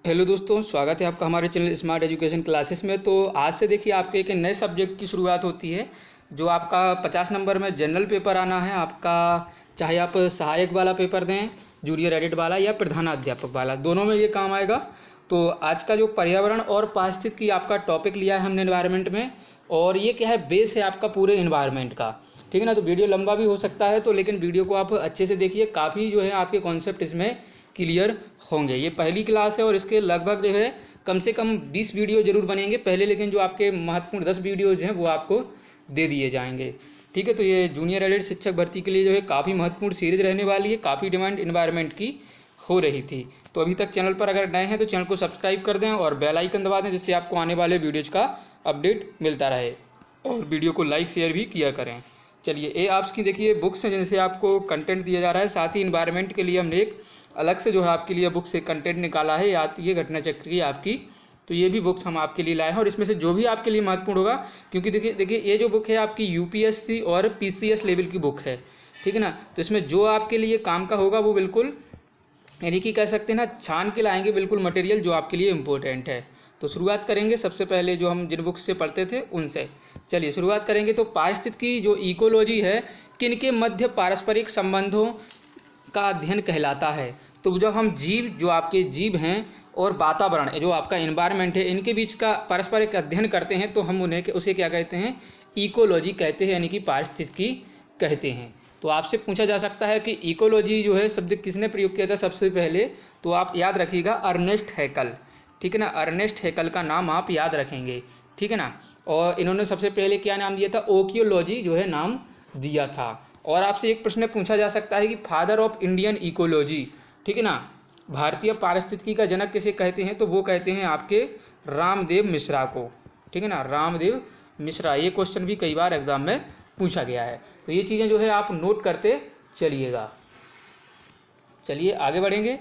Hello दोस्तों, स्वागत है आपका हमारे चैनल स्मार्ट एजुकेशन क्लासेस में। तो आज से देखिए आपके एक नए सब्जेक्ट की शुरुआत होती है जो आपका 50 नंबर में जनरल पेपर आना है आपका। चाहे आप सहायक वाला पेपर दें, जूनियर एडिट वाला या प्रधानाध्यापक वाला, दोनों में ये काम आएगा। तो आज का जो पर्यावरण और पारिस्थितिकी आपका टॉपिक लिया है हमने एनवायरनमेंट में, और ये क्या है, बेस है आपका पूरे एनवायरनमेंट का। ठीक है ना। तो वीडियो लंबा भी हो सकता है, तो लेकिन वीडियो को आप अच्छे से देखिए, काफ़ी जो है आपके कॉन्सेप्ट इसमें क्लियर होंगे। ये पहली क्लास है और इसके लगभग जो है कम से कम 20 वीडियो जरूर बनेंगे पहले, लेकिन जो आपके महत्वपूर्ण 10 वीडियोज़ हैं वो आपको दे दिए जाएंगे। ठीक है। तो ये जूनियर एडिट शिक्षक भर्ती के लिए जो है काफ़ी महत्वपूर्ण सीरीज रहने वाली है। काफ़ी डिमांड इन्वायरमेंट की हो रही थी। तो अभी तक चैनल पर अगर नए हैं तो चैनल को सब्सक्राइब कर दें और बेल आइकन दबा दें, जिससे आपको आने वाले वीडियोज़ का अपडेट मिलता रहे, और वीडियो को लाइक शेयर भी किया करें। चलिए, ये आपकी देखिए बुक्स हैं जिनसे आपको कंटेंट दिया जा रहा है। साथ ही इन्वायरमेंट के लिए हमने एक अलग से जो है आपके लिए बुक से कंटेंट निकाला है, आती है घटना चक्र की आपकी। तो ये भी बुक्स हम आपके लिए लाए हैं, और इसमें से जो भी आपके लिए महत्वपूर्ण होगा, क्योंकि देखिए ये जो बुक है आपकी यूपीएससी और पीसीएस लेवल की बुक है। ठीक है ना। तो इसमें जो आपके लिए काम का होगा वो बिल्कुल, यानी कि कह सकते हैं ना, छान के लाएंगे बिल्कुल मटेरियल जो आपके लिए इम्पोर्टेंट है। तो शुरुआत करेंगे सबसे पहले जो हम जिन बुक्स से पढ़ते थे उनसे। चलिए शुरुआत करेंगे। तो पारिस्थितिकी जो इकोलॉजी है, किनके मध्य पारस्परिक संबंधों का अध्ययन कहलाता है। तो जब हम जीव, जो आपके जीव हैं, और वातावरण जो आपका एनवायरनमेंट है, इनके बीच का पारस्परिक अध्ययन करते हैं तो हम उसे क्या कहते हैं, इकोलॉजी कहते हैं, यानी कि पारिस्थितिकी कहते हैं। तो आपसे पूछा जा सकता है कि इकोलॉजी जो है शब्द किसने प्रयोग किया था सबसे पहले, तो आप याद रखिएगा अर्नेस्ट हैकल। ठीक है ना। अर्नेस्ट हैकल का नाम आप याद रखेंगे। ठीक है ना। और इन्होंने सबसे पहले क्या नाम दिया था, ओकियोलॉजी जो है नाम दिया था। और आपसे एक प्रश्न पूछा जा सकता है कि फादर ऑफ इंडियन इकोलॉजी, ठीक है ना, भारतीय पारिस्थितिकी का जनक किसे कहते हैं, तो वो कहते हैं आपके रामदेव मिश्रा को। ठीक है ना, रामदेव मिश्रा। ये क्वेश्चन भी कई बार एग्जाम में पूछा गया है। तो ये चीज़ें जो है आप नोट करते चलिएगा। चलिए आगे बढ़ेंगे,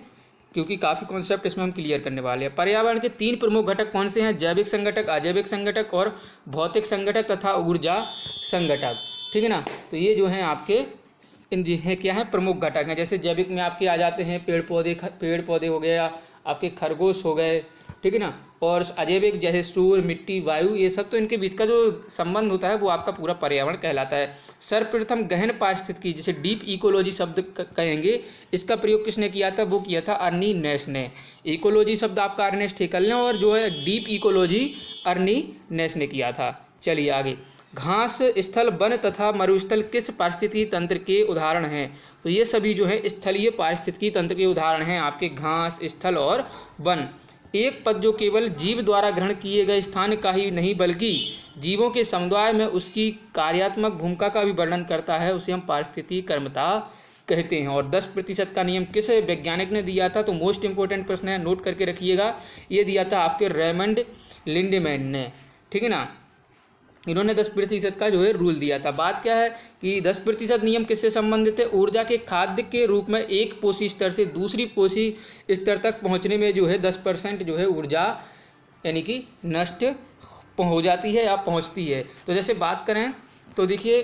क्योंकि काफ़ी कॉन्सेप्ट इसमें हम क्लियर करने वाले हैं। पर्यावरण के 3 प्रमुख घटक कौन से हैं, जैविक संगठक, अजैविक संगठक और भौतिक संगठक तथा ऊर्जा संगठक। ठीक है ना। तो ये जो हैं आपके हैं क्या है, प्रमुख घटक हैं। जैसे जैविक में आपके आ जाते हैं पेड़ पौधे हो गए, आपके खरगोश हो गए। ठीक है ना। और अजैविक जैसे सूर्य, मिट्टी, वायु, ये सब, तो इनके बीच का जो संबंध होता है वो आपका पूरा पर्यावरण कहलाता है। सर्वप्रथम गहन पारिस्थितिकी, जिसे डीप इकोलॉजी शब्द कहेंगे, इसका प्रयोग किसने किया था, वो किया था अर्नी नेस ने। इकोलॉजी शब्द आपका अर्नेस्ट हैकल ने, और जो है डीप इकोलॉजी अर्नी नेस ने किया था। चलिए आगे। घास, स्थल, वन तथा मरुस्थल किस पारिस्थितिकी तंत्र के उदाहरण हैं, तो ये सभी जो है स्थलीय पारिस्थितिकी तंत्र के उदाहरण हैं आपके घास, स्थल और वन। एक पद जो केवल जीव द्वारा ग्रहण किए गए स्थान का ही नहीं बल्कि जीवों के समुदाय में उसकी कार्यात्मक भूमिका का भी वर्णन करता है, उसे हम पारिस्थितिकी कर्मता कहते हैं। और 10% का नियम किस वैज्ञानिक ने दिया था, तो मोस्ट इंपॉर्टेंट प्रश्न है, नोट करके रखिएगा। ये दिया था आपके रेमंड लिंडेमैन ने। ठीक है ना। इन्होंने 10% का जो है रूल दिया था। बात क्या है कि 10% नियम किससे संबंधित है, ऊर्जा के खाद्य के रूप में एक पोषी स्तर से दूसरी पोषी स्तर तक पहुंचने में जो है 10% जो है ऊर्जा, यानी कि नष्ट हो जाती है या पहुंचती है। तो जैसे बात करें तो देखिए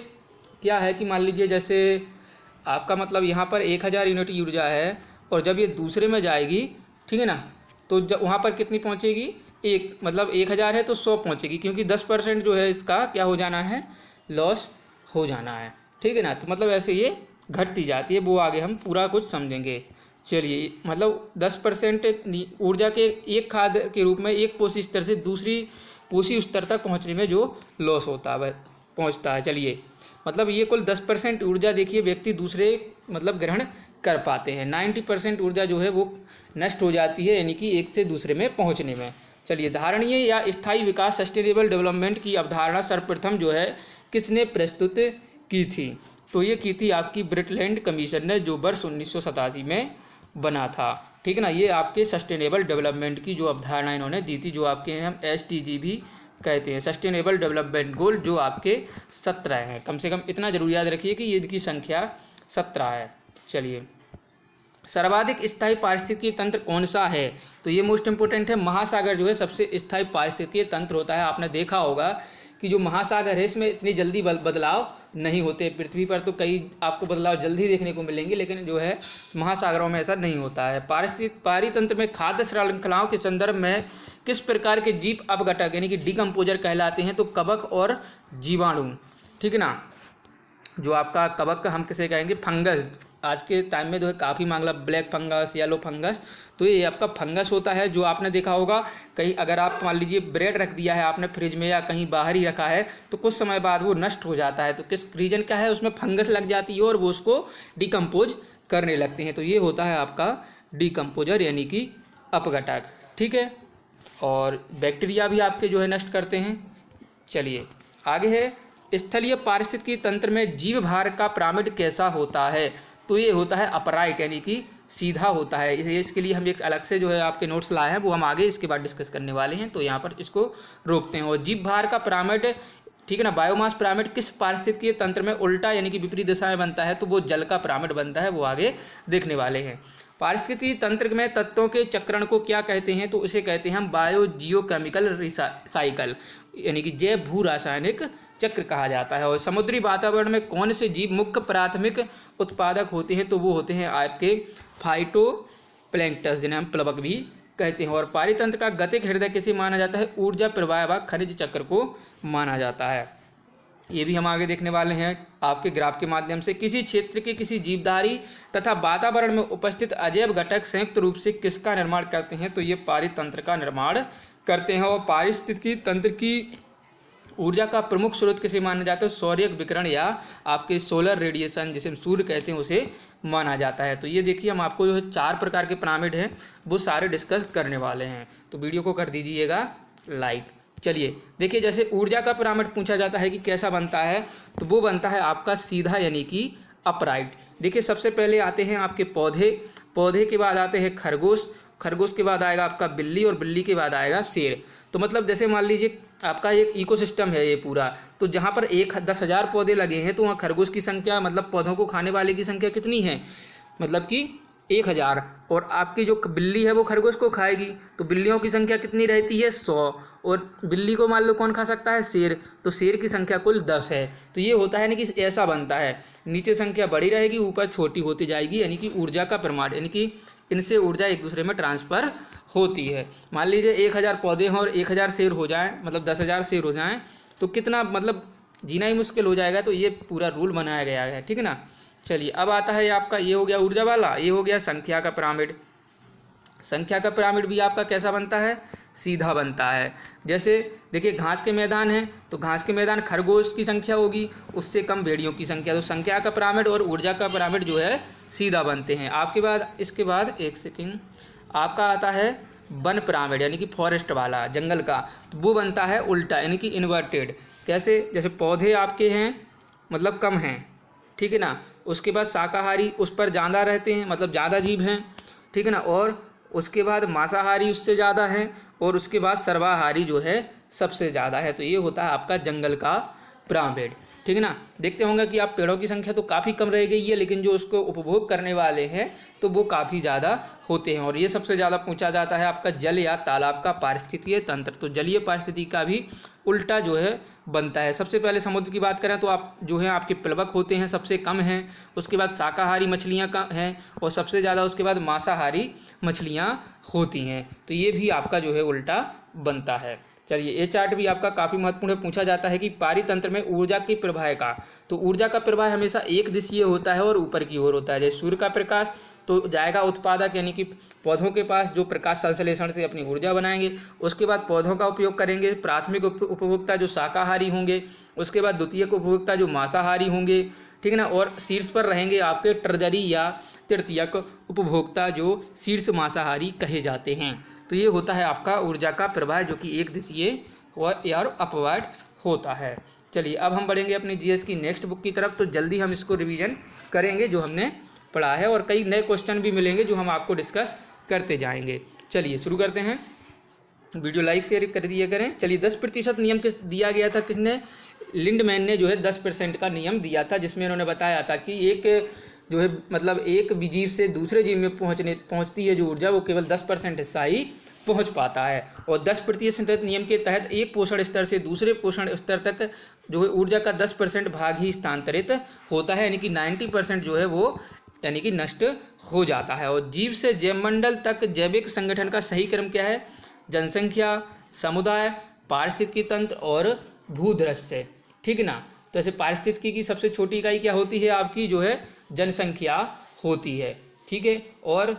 क्या है कि मान लीजिए जैसे आपका मतलब यहाँ पर 1000 यूनिट ऊर्जा है, और जब ये दूसरे में जाएगी, ठीक है ना, तो जब वहाँ पर कितनी पहुँचेगी, एक मतलब 1000 है तो 100 पहुँचेगी, क्योंकि 10% जो है इसका क्या हो जाना है, लॉस हो जाना है। ठीक है ना। तो मतलब ऐसे ये घटती जाती है, वो आगे हम पूरा कुछ समझेंगे। चलिए, मतलब 10% ऊर्जा के एक खाद्य के रूप में एक पोषी स्तर से दूसरी पोषी स्तर तक पहुँचने में जो लॉस होता है पहुँचता है। चलिए, मतलब ये कुल 10% ऊर्जा देखिए व्यक्ति दूसरे मतलब ग्रहण कर पाते हैं। 90% ऊर्जा जो है वो नष्ट हो जाती है, यानी कि एक से दूसरे में पहुँचने में। चलिए, धारणीय या स्थायी विकास, सस्टेनेबल डेवलपमेंट की अवधारणा सर्वप्रथम जो है किसने प्रस्तुत की थी, तो ये की थी आपकी ब्रिटलैंड कमीशन ने, जो वर्ष 1987 में बना था। ठीक है ना। ये आपके सस्टेनेबल डेवलपमेंट की जो अवधारणा इन्होंने दी थी, जो आपके हम SDG भी कहते हैं, सस्टेनेबल डेवलपमेंट गोल, जो आपके 17 हैं। कम से कम इतना जरूर याद रखिए कि ये इनकी संख्या 17 है। चलिए, सर्वाधिक स्थायी पारिस्थितिकीय तंत्र कौन सा है, तो ये मोस्ट इंपोर्टेंट है। महासागर जो है सबसे स्थायी पारिस्थितिकीय तंत्र होता है। आपने देखा होगा कि जो महासागर है इसमें इतनी जल्दी बदलाव नहीं होते। पृथ्वी पर तो कई आपको बदलाव जल्दी देखने को मिलेंगे, लेकिन जो है महासागरों में ऐसा नहीं होता है। पारितंत्र में खाद्य श्रृंखलाओं के संदर्भ में किस प्रकार के जीव अपघटक यानी कि डिकम्पोजर कहलाते हैं? तो कवक और जीवाणु, ठीक है ना। जो आपका कवक हम किसे कहेंगे? फंगस। आज के टाइम में जो है काफ़ी मांगला, ब्लैक फंगस, येलो फंगस, तो ये आपका फंगस होता है। जो आपने देखा होगा कहीं अगर आप मान लीजिए ब्रेड रख दिया है आपने फ्रिज में या कहीं बाहर ही रखा है तो कुछ समय बाद वो नष्ट हो जाता है। तो किस रीजन क्या है? उसमें फंगस लग जाती है और वो उसको डिकम्पोज करने लगते हैं। तो ये होता है आपका डिकम्पोजर यानी कि अपघटक, ठीक है। और बैक्टीरिया भी आपके जो है नष्ट करते हैं। चलिए आगे है, स्थलीय पारिस्थितिकी तंत्र में जीव भार का पिरामिड कैसा होता है? तो ये होता है अपराइट यानी कि सीधा होता है। इसके लिए हम एक अलग से जो है आपके नोट्स लाए हैं, वो हम आगे इसके बाद डिस्कस करने वाले हैं, तो यहाँ पर इसको रोकते हैं। और जीव भार का पिरामिड, ठीक है ना, बायोमास पिरामिड किस पारिस्थितिकीय तंत्र में उल्टा यानी कि विपरीत दिशा में बनता है? तो वो जल का पिरामिड बनता है, वो आगे देखने वाले हैं। पारिस्थितिकीय तंत्र में तत्वों के चक्रण को क्या कहते हैं? तो इसे कहते हैं हम बायो जियोकेमिकल साइकिल यानी कि जैव भू रासायनिक चक्र कहा जाता है। और समुद्री वातावरण में कौन से जीव मुख्य प्राथमिक उत्पादक होते हैं? तो वो होते हैं आपके फाइटोप्लैंक्टन, जिन्हें हम प्लवक भी कहते हैं। और पारितंत्र का गतिक हृदय किसे माना जाता है? ऊर्जा प्रवाह व खनिज चक्र को माना जाता है। ये भी हम आगे देखने वाले हैं आपके ग्राफ के माध्यम से। किसी क्षेत्र के किसी जीवधारी तथा वातावरण में उपस्थित अजैव घटक संयुक्त रूप से किसका निर्माण करते हैं? तो ये पारितंत्र का निर्माण करते हैं। और पारिस्थितिकी तंत्र की ऊर्जा का प्रमुख स्रोत किसे माना जाता है? सौर्य विकिरण या आपके सोलर रेडिएशन, जिसे हम सूर्य कहते हैं, उसे माना जाता है। तो ये देखिए हम आपको जो है 4 प्रकार के पिरामिड हैं वो सारे डिस्कस करने वाले हैं, तो वीडियो को कर दीजिएगा लाइक। चलिए देखिए, जैसे ऊर्जा का पिरामिड पूछा जाता है कि कैसा बनता है, तो वो बनता है आपका सीधा यानी कि अपराइट। देखिए सबसे पहले आते हैं आपके पौधे, पौधे के बाद आते हैं खरगोश, खरगोश के बाद आएगा आपका बिल्ली और बिल्ली के बाद आएगा शेर। तो मतलब जैसे मान लीजिए आपका एक इकोसिस्टम है ये पूरा, तो जहाँ पर 10,000 पौधे लगे हैं तो वहाँ खरगोश की संख्या मतलब पौधों को खाने वाले की संख्या कितनी है? मतलब कि 1000। और आपकी जो बिल्ली है वो खरगोश को खाएगी, तो बिल्लियों की संख्या कितनी रहती है? 100। और बिल्ली को मान लो कौन खा सकता है? शेर। तो शेर की संख्या कुल 10 है। तो ये होता है ना कि ऐसा बनता है, नीचे संख्या बड़ी रहेगी, ऊपर छोटी होती जाएगी, यानी कि ऊर्जा का परिमाण, यानी कि इनसे ऊर्जा एक दूसरे में ट्रांसफ़र होती है। मान लीजिए 1000 पौधे हैं और 1000 शेर हो जाएं, मतलब 10,000 शेर हो जाएं, तो कितना मतलब जीना ही मुश्किल हो जाएगा। तो ये पूरा रूल बनाया गया है, ठीक है ना। चलिए अब आता है आपका, ये हो गया ऊर्जा वाला, ये हो गया संख्या का पिरामिड। संख्या का पिरामिड भी आपका कैसा बनता है? सीधा बनता है। जैसे देखिए घास के मैदान हैं, तो घास के मैदान खरगोश की संख्या होगी, उससे कम भेड़ियों की संख्या। तो संख्या का पिरामिड और ऊर्जा का पिरामिड जो है सीधा बनते हैं। आपके बाद इसके बाद एक सेकेंड आपका आता है वन पिरामिड यानी कि फॉरेस्ट वाला, जंगल का, तो वो बनता है उल्टा यानी कि इन्वर्टेड। कैसे? जैसे पौधे आपके हैं मतलब कम हैं, ठीक है ना, उसके बाद शाकाहारी उस पर ज़्यादा रहते हैं मतलब ज़्यादा जीव हैं, ठीक है ना, और उसके बाद मांसाहारी उससे ज़्यादा हैं, और उसके बाद सर्वाहारी जो है सबसे ज़्यादा है। तो ये होता है आपका जंगल का पिरामिड, ठीक है ना। देखते होंगे कि आप पेड़ों की संख्या तो काफ़ी कम रह गई है, लेकिन जो उसको उपभोग करने वाले हैं तो वो काफ़ी ज़्यादा होते हैं। और ये सबसे ज़्यादा पूछा जाता है आपका जल या तालाब का पारिस्थितिकीय तंत्र। तो जलीय पारिस्थितिकी का भी उल्टा जो है बनता है। सबसे पहले समुद्र की बात करें तो आप जो है आपके प्लवक होते हैं, सबसे कम हैं, उसके बाद शाकाहारी मछलियाँ का हैं, और सबसे ज़्यादा उसके बाद मांसाहारी मछलियाँ होती हैं। तो ये भी आपका जो है उल्टा बनता है। चलिए ये चार्ट भी आपका काफ़ी महत्वपूर्ण है। पूछा जाता है कि पारितंत्र में ऊर्जा की प्रवाह का, तो ऊर्जा का प्रवाह हमेशा एक दिशीय होता है और ऊपर की ओर होता है। जैसे सूर्य का प्रकाश तो जाएगा उत्पादक यानी कि पौधों के पास, जो प्रकाश संश्लेषण से अपनी ऊर्जा बनाएंगे। उसके बाद पौधों का उपयोग करेंगे प्राथमिक उपभोक्ता जो शाकाहारी होंगे, उसके बाद द्वितीयक उपभोक्ता जो मांसाहारी होंगे, ठीक है ना, और शीर्ष पर रहेंगे आपके ट्रेजरी या तृतीयक उपभोक्ता जो शीर्ष मांसाहारी कहे जाते हैं। तो ये होता है आपका ऊर्जा का प्रवाह जो कि एक दिशीय और अपवर्ड होता है। चलिए अब हम बढ़ेंगे अपनी जीएस की नेक्स्ट बुक की तरफ। तो जल्दी हम इसको रिवीजन करेंगे जो हमने पढ़ा है, और कई नए क्वेश्चन भी मिलेंगे जो हम आपको डिस्कस करते जाएंगे। चलिए शुरू करते हैं। वीडियो लाइक शेयर कर दिया करें। चलिए 10% नियम किस दिया गया था? किसने? लिंडमैन ने जो है 10% का नियम दिया था, जिसमें उन्होंने बताया था कि एक जो है मतलब एक जीव से दूसरे जीव में पहुंचती है जो ऊर्जा, वो केवल 10% हिस्सा ही पहुंच पाता है। और 10% नियम के तहत एक पोषण स्तर से दूसरे पोषण स्तर तक जो है ऊर्जा का 10% भाग ही स्थानांतरित होता है, यानी कि 90% जो है वो यानी कि नष्ट हो जाता है। और जीव से जैवमंडल तक जैविक संगठन का सही क्रम क्या है? जनसंख्या, समुदाय, पारिस्थितिकी तंत्र और भूदृश्य, ठीक ना। तो ऐसे पारिस्थितिकी की सबसे छोटी इकाई क्या होती है? आपकी जो है जनसंख्या होती है, ठीक है। और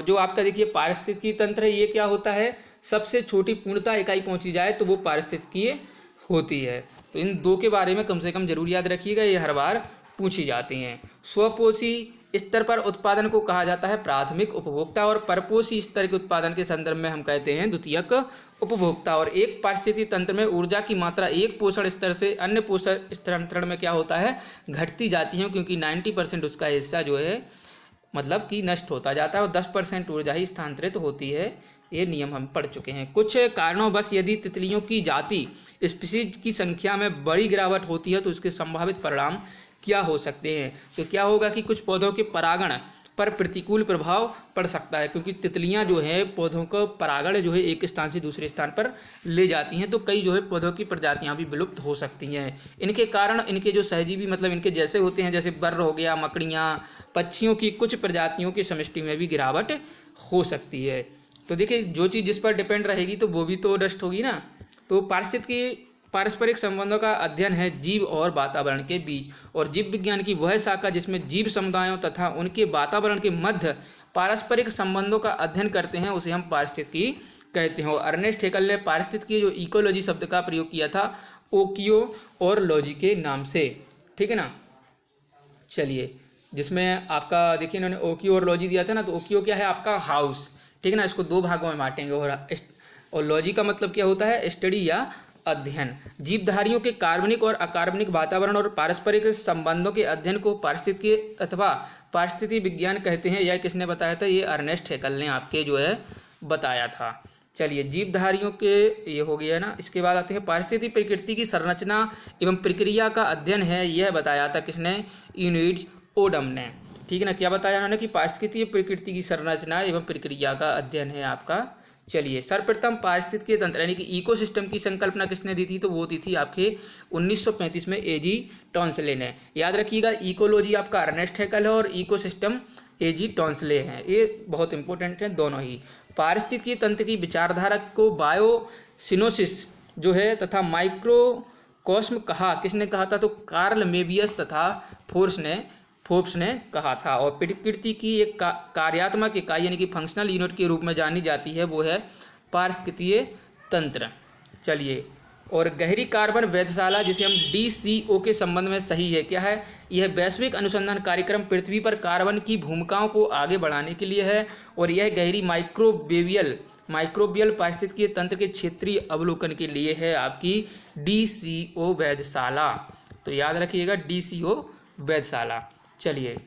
जो आपका देखिए पारिस्थितिकी तंत्र है, ये क्या होता है? सबसे छोटी पूर्णतः इकाई पहुंची जाए तो वो पारिस्थितिकी होती है। तो इन दो के बारे में कम से कम जरूर याद रखिएगा, ये हर बार पूछी जाती हैं। स्वपोषी स्तर पर उत्पादन को कहा जाता है प्राथमिक उपभोक्ता, और परपोषी स्तर के उत्पादन के संदर्भ में हम कहते हैं द्वितीयक उपभोक्ता। और एक पारिस्थितिकी तंत्र में ऊर्जा की मात्रा एक पोषण स्तर से अन्य पोषण स्थानांतरण में क्या होता है? घटती जाती है, क्योंकि 90% उसका हिस्सा जो है मतलब कि नष्ट होता जाता है और 10% ऊर्जा ही स्थानांतरित होती है। ये नियम हम पढ़ चुके हैं। कुछ कारणों बस यदि तितलियों की जाति स्पीसीज की संख्या में बड़ी गिरावट होती है तो इसके संभावित परिणाम क्या हो सकते हैं? तो क्या होगा कि कुछ पौधों के परागण पर प्रतिकूल प्रभाव पड़ सकता है, क्योंकि तितलियां जो है पौधों को परागण जो है एक स्थान से दूसरे स्थान पर ले जाती हैं, तो कई जो है पौधों की प्रजातियां भी विलुप्त हो सकती हैं। इनके कारण इनके जो सहजीवी मतलब इनके जैसे होते हैं, जैसे बर्र हो गया, मकड़ियाँ, पक्षियों की कुछ प्रजातियों की समष्टि में भी गिरावट हो सकती है। तो देखिए जो चीज़ जिस पर डिपेंड रहेगी तो वो भी तो नष्ट होगी ना। तो पारिस्थितिकी पारस्परिक संबंधों का अध्ययन है जीव और वातावरण के बीच, और जीव विज्ञान की वह शाखा जिसमें जीव समुदायों तथा उनके वातावरण के मध्य पारस्परिक संबंधों का अध्ययन करते हैं उसे हम पारिस्थितिकी कहते हैं। और अर्नेस्ट हेकल ने पारिस्थितिकी जो इकोलॉजी शब्द का प्रयोग किया था ओकियो और लॉजी के नाम से, ठीक है ना। चलिए, जिसमें आपका देखिए इन्होंने ओकियो और लॉजी दिया था ना, तो ओकियो क्या है? आपका हाउस, ठीक है ना। इसको दो भागों में बांटेंगे। और लॉजी का मतलब क्या होता है? स्टडी या अध्ययन। जीवधारियों के कार्बनिक और अकार्बनिक वातावरण और पारस्परिक संबंधों के अध्ययन को पारिस्थितिकी अथवा पारिस्थितिकी विज्ञान कहते हैं। यह किसने बताया था? ये अर्नेस्ट हेकल ने आपके जो है बताया था। चलिए, जीवधारियों के ये हो गया ना। इसके बाद आते हैं पारिस्थितिकी प्रकृति की संरचना एवं प्रक्रिया का अध्ययन है। यह बताया था किसने? यूनिट ओडम ने, ठीक है ना। क्या बताया उन्होंने? कि पारिस्थितिकी प्रकृति की संरचना एवं प्रक्रिया का अध्ययन है आपका। चलिए, सर्वप्रथम पारिस्थितिकीय तंत्र यानी कि इकोसिस्टम की संकल्पना किसने दी थी? तो वो दी थी आपके 1935 में एजी टॉन्सले ने। याद रखिएगा, इकोलॉजी आपका अर्नेस्ट हेकल है और इकोसिस्टम एजी टॉन्सले हैं। ये बहुत इंपॉर्टेंट हैं दोनों ही। पारिस्थितिकीय तंत्र की विचारधारा को बायोसिनोसिस जो है तथा माइक्रोकॉस्म कहा, किसने कहा था? तो कार्ल मेबियस तथा फोर्ब्स ने कहा था। और प्रकृति की एक कार्यात्मक इकाई यानी कि फंक्शनल यूनिट के रूप में जानी जाती है, वो है पारिस्थितिकीय तंत्र। चलिए, और गहरी कार्बन वेधशाला जिसे हम DCO के संबंध में सही है, क्या है? यह वैश्विक अनुसंधान कार्यक्रम पृथ्वी पर कार्बन की भूमिकाओं को आगे बढ़ाने के लिए है, और यह गहरी माइक्रोबियल पारिस्थितिकीय तंत्र के क्षेत्रीय अवलोकन के लिए है आपकी DCO वेधशाला। तो याद रखिएगा DCO वेधशाला। चलिए